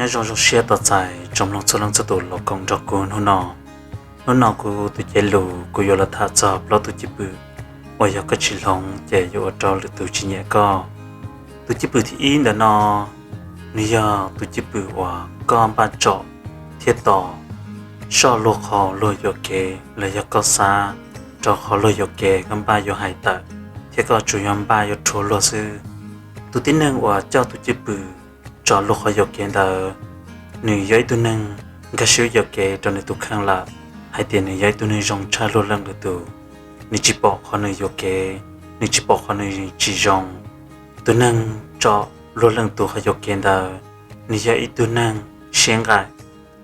nhớ trong trong xe tọt dài trong lòng số lòng số tổ lộc công cho cô nó nọ cô tụi chế lù cô yêu là thà cho lo tụi chế bự và giờ có chỉ lòng chế yêu cho được tụi chế nhẹ co tụi chế bự thì in là nó giờ tụi chế bự và con ba trọ thiết tỏ so lô họ lô yêu kế là giờ có xa cho họ lô yêu kế con ba yêu hải tật thiết có chủ nhân ba yêu trốn lô sư tụi tin năng và cho tụi chế bự cho lô họ yêu kế đó nữ giới tụi năng cái sự yêu kế cho nên tụi khang là hai tiền này giấy tụi này dùng cha luôn lần được tụ, ni chỉ bỏ họ này vô kê, ni chỉ bỏ họ này chỉ dùng, tụi năng cho luôn lần tụ họ vô kê đó, ni giấy tụi năng sáng gái,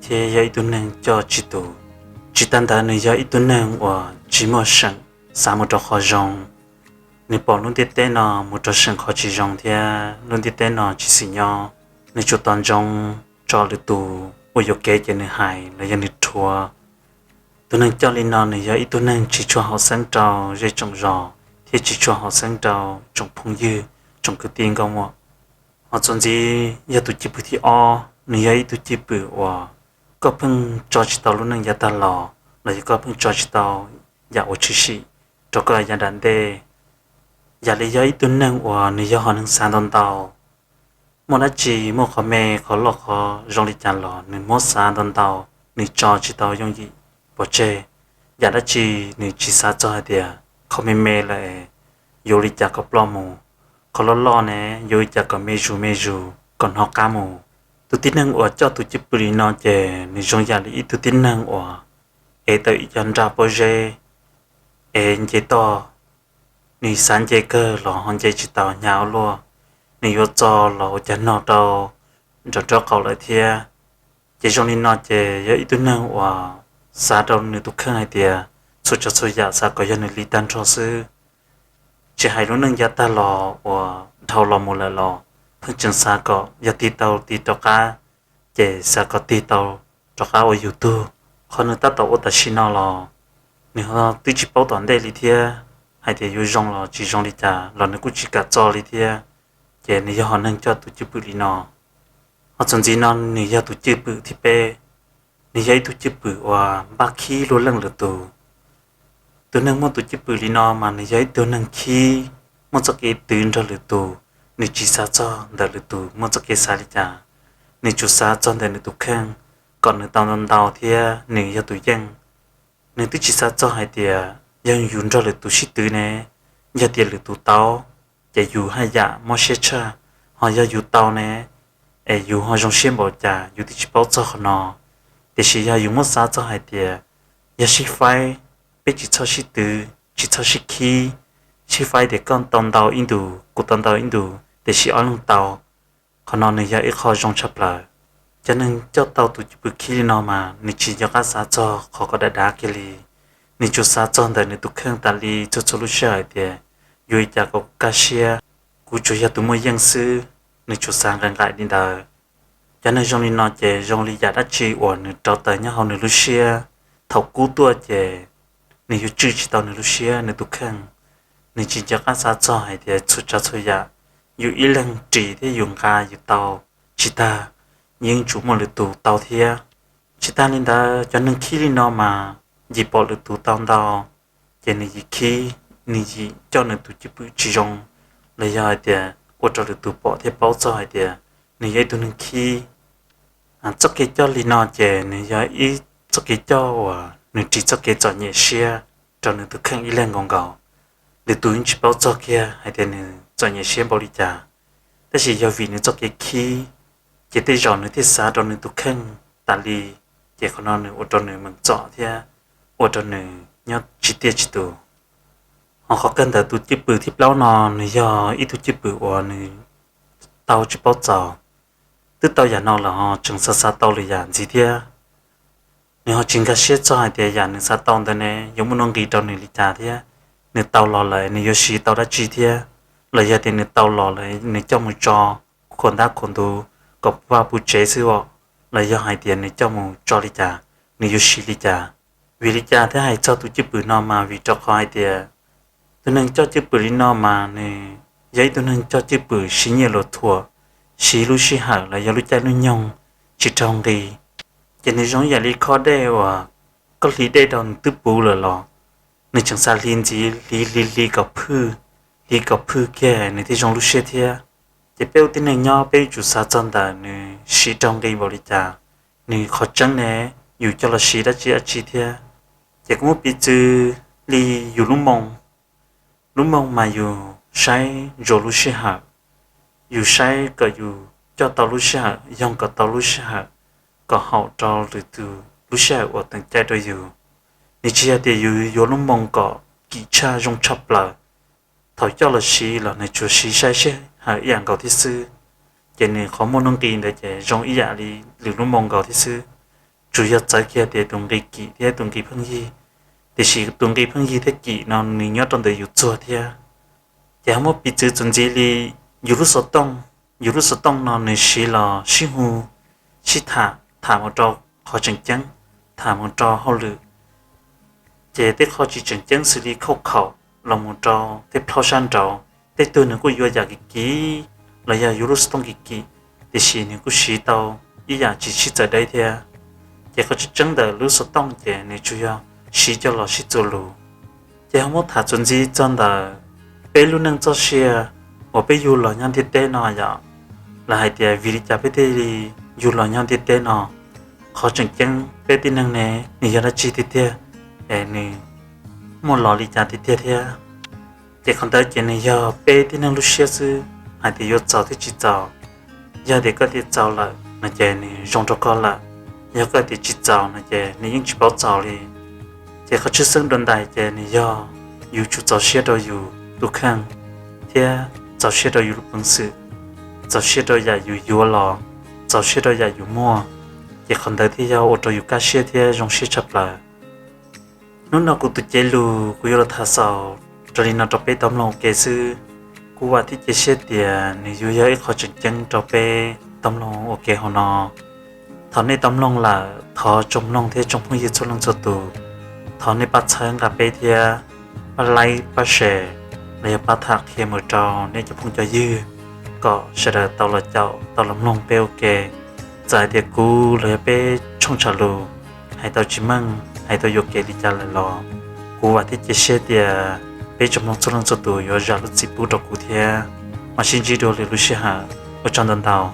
thì giấy tụi năng cho chỉ tụ, chỉ tan ta ni giấy tụi năng và chỉ một sừng, sao một trò họ dùng, ni bỏ luôn tiết tế nó một trò sừng họ chỉ dùng thì luôn tiết tế nó chỉ xì nhau, ni cho toàn dùng cho được tụ, và vô kê cho nên hại là dân đi thua. Tụi năng cho lên non này giờ ít tụi năng chỉ cho họ sáng trào dây trồng rò thì chỉ cho họ sáng trào trồng phong dư trồng cái tiền không ạ họ chọn gì giờ tụi chị bự thì o này giờ ít tụi chị bự và có phần cho chị tao luôn năng giờ ta lò là có phần cho chị tao giờ ở chữ sĩ cho cái giờ đàn đề giờ lấy giờ ít tụi năng và này giờ họ năng sáng đón tàu một là chỉ một họ mẹ họ lọ họ rong đi chăn lò nên một sáng đón tàu nên cho chị tao dùng gì bỏ chơi, giờ đã chỉ nên chỉ sát cho hai đứa, không mê lại, yêu đi chả có plom mù, không lo nè, yêu chả có mê dù, còn họ cá mù, tụi tin năng ở cho tụi chụp bự nó chơi, nên trong giờ đi tụi tin năng ở, tới dân ra bỏ chơi, chơi to, nên sáng chơi cơ, lò hòn chơi chỉ tao nháo luôn, nên yêu cho lò chả nọ đâu, cho cậu lại thia, chơi trong đi nó chơi, yêu tụi năng ở xa đâu nữa tụi khang hay tiệt, số cho số giả xa có dân lý tan cho sư, chỉ hay lúc nâng giá ta lò và thâu lò một là lò, phương trình xa có giá tì tàu cá, chỉ xa có tì tàu cho cá ở YouTube, còn nữa ta tàu ở ta xin nó lò, nếu họ tự chỉ bảo toàn đây lý thiệt, hay thì yêu rong lò chỉ rong lý trả, lò nó cũng chỉ cả cho lý thiệt, chỉ nếu họ nâng cho tụi chữ bự lý nó, họ chọn gì nó nếu giờ tụi chữ bự thì bê ni giấy tụi chụp bự và ba khi luôn lần lượt tụi nâng một tụi chụp bự đi nó mà ni giấy tụi nâng khi một số cái tuyến ra lượt tụ ni chỉ xa cho để lượt tụ một số cái xa đi chả ni chú xa cho để lượt tụ khen còn lượt tàu thì ni giờ tụi dân ni tụi chỉ xa cho hai tiệt dân dùng ra lượt tụ ship tụi nè giờ tiệt lượt tụ tàu giờ dùng hai dạ mua xe cha họ giờ dùng tàu nè dùng họ dùng xe bảo chả dùng thì chỉ bảo cho họ nó để sử dụng một số cho hai tiệt, giờ sử phải biết chỉ cho sử từ, chỉ cho sử khí, sử phải để con tàu tàu in đủ, cụ tàu tàu in đủ để sử dụng tàu, còn nó này giờ ít khó dùng chấp lại, cho nên cho tàu tụi bự khí nó mà, nếu chỉ cho các xã cho họ có đá cái gì, nếu cho xã cho để nếu tụi khang ta li cho lúc sau tiệt, rồi giờ có cá xe, cụ cho giờ tụi mới dân sư, nếu cho sang gần lại đi đời. Cho nên trong nó chế trong lý giả đã chỉ ổn cho tới nhau hầu Lucia thầu cú tua chế nếu như chỉ tao Lucia nếu tụi khang nếu chỉ cho các xã cho hay thì xuất cho thôi ya dù ý lần chỉ thì dùng ga dù tàu chỉ ta nhưng chủ một lượt tụ tàu thia chỉ ta nên ta cho nên khi đi nó mà chỉ bỏ lượt tụ tàu tàu chế nên chỉ khi nên chỉ cho nên tụi chỉ dùng lấy ra thì ở cho lượt tụ bỏ thì bảo cho hay thì nếu như tụi nên khi cho cái cho li nó chè nếu như ít cho cái cho nếu chỉ cho cái cho nhẹ xe cho nên tụi khang ý lên gọn gạo để tụi chỉ bảo cho kia hay thì nếu cho nhẹ xe bảo đi trả thế chỉ do vì nếu cho cái khi chỉ để rồi nếu thì xa cho nên tụi khang ta li chỉ còn nó nếu ở trong nếu mình chọn thì ở trong nếu nhớ chi tiết chỉ tụ họ khó cần để tụi chỉ bự thì bao nó nếu do ít tụi chỉ bự hoặc nếu tao chỉ bảo cho tức tao giả nó là họ chừng xa tao là giả gì thế nếu họ chừng cái xe cho hai thì giả nên xa tao đây này giống như nó ghi trong này là giả thế nếu tao lo lại nếu yoshi tao đã chi thế là giả thì nếu tao lo lại nếu cho một trò con đã con đồ có ba bút chế xíu là giả hai tiền nếu cho một trò là giả nếu yoshi là giả vì là giả thế hai cho tụi chữ bự nó mà vì cho hai tiền tụi nên cho chữ bự nó mà này giấy tụi nên cho chữ bự xí nhiều lột thua xí lúc xí hở là do lúc chạy lúc nhông chỉ trong đi chỉ nên giống như lý khó đeo à có lý đeo đòn tư bù là lọ nên chẳng xa liên gì lý gặp phư kia nên thì trong lúc xe thia chỉ béo tin này nhau béo chủ sa chân ta nên sĩ trong đi bảo đi cha nên khó chăng nè dù cho là sĩ đã chỉ thia chỉ có một bí chữ li dù lúc mong mà dù sai rồi lúc xe hạ dù sai cả dù cho tàu lúc xe hạ dòng cả tàu lúc xe hạ có hậu trò từ lúc xe ở tầng trái đôi dù nên chỉ là để dù lúc mong có kỹ cha trong chấp là thổi cho là sĩ là này chủ sĩ sai xe hạ dạng cầu thiết sư cho nên khó muốn nông tiền để cho trong ý dạng đi lúc mong cầu thiết sư chủ yếu trái kia để đồng kỳ kỹ để đồng kỳ phân gì để sĩ đồng kỳ phân gì thế kỹ nó mình nhớ trong đời dù chùa thế chỉ một bị chữ chuẩn gì li dù lúc số đông nó nên sĩ là sĩ hù sĩ thả một trò khó chừng chăng thả một trò hậu lự chỉ để khó chỉ chừng chăng xử lý khẩu lòng một trò để phao san trò để tôi nữa có yêu cái kỹ là giờ dù lúc số đông kỹ để sĩ nữa có sĩ tàu ý dạng chỉ sĩ tại đây thế chỉ có chỉ chân đời lúc số đông chỉ nên chủ yếu sĩ cho là sĩ做路chỉ không thả chuẩn gì chân đời bé luôn nâng cho xe ở bé dù là nhân thiết tế nó vậy là hai tiề vì cha bé thì dù là nhân thiết tế nó khó chừng chừng bé tin năng này nị giờ đã chi thiết tế nị một lò li cha thiết tế thế chỉ còn tới chuyện này giờ bé tin năng lúc xe sư hai tiề vô cháu thì chỉ cháu giờ thì có tiề cháu là chơi nị rong cho con là giờ có tiề chỉ cháu là chơi nị những chỉ bảo cháu đi chỉ có chút sinh đơn đại chơi nị giờ dù chú cháu xe đâu dù lúc khang thế cháu xe đâu lúc bằng sự cháu xe đâu giờ dù lò cháu xe đâu giờ dù mua chỉ còn tới thì giờ ô tô dù cá xe thế trong xe chập lại nó nào cũng tự chế lù cũng là thà sao cho nên nó cho bé tấm lòng kể sư cũngว่าที่จะเสียเดียนี่อยู่เยอะเขาจึงจังจะไปตำลงโอเคเขาเนาะตอนนี้ตำลงละทอจมลงที่จมพุ่งยืดชลงจุดตัวตอนนี้ปัจจัยกับไปเทียปัจไลปัจเสเลยปัจถักเทียมจอเนี่ยจะพุ่งจะยืดก็เสด็จตลอดเจ้าตลอดลงไปโอเคใจเดียกูเลยไปช่องฉลูให้ตัวจิมังให้ตัวโยเกลิจาเลยรอกูว่าที่จะเสียเดียไปจมลงชลงจุดตัวอยู่จะรู้จิตปูดกูเทียมาชินจีโดเลยรู้เสียหาว่าจันดันดาว